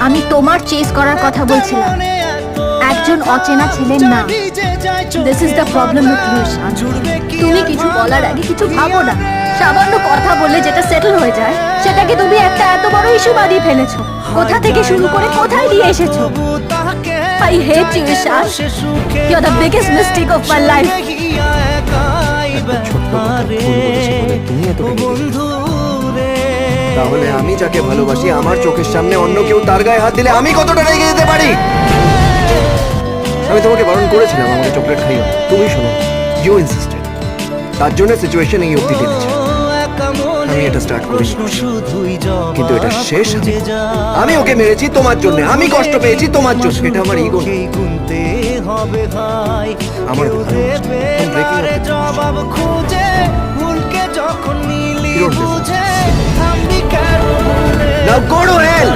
আমি তোমার চেস করার কথা বলছিলাম, একজন অচেনা ছেলের না। This is the problem with you Ishan. তুমি কিছু বলার আগে কিছু ভাবো না। সামান্য কথা বললে যেটা সেটেল হয়ে যায় সেটাকে তুমি একটা এত বড় ইস্যু বানিয়ে ফেলেছো। কোথা থেকে শুরু করে কোথায় নিয়ে এসেছো। I hate you Ishan, you are the biggest mistake of my life. তাহলে আমি যাকে ভালোবাসি আমার চোখের সামনে অন্য কেউ তার গায়ে হাত দিলে আমি কতটা রেগে যেতে পারি। আমি তোমাকে বারণ করেছিলাম আমাকে চকলেট খাইও, তুমি শোনো, ইউ ইনসিস্টেড। তার জন্য সিচুয়েশন এই অবধি টেনেছে। আমি এটা স্টার্ট করি, কিন্তু এটা শেষ আমি ওকে মেরেছি তোমার জন্য, আমি কষ্ট পেয়েছি তোমার জন্য। এটা আমার ইগো না, আমার Now go to hell!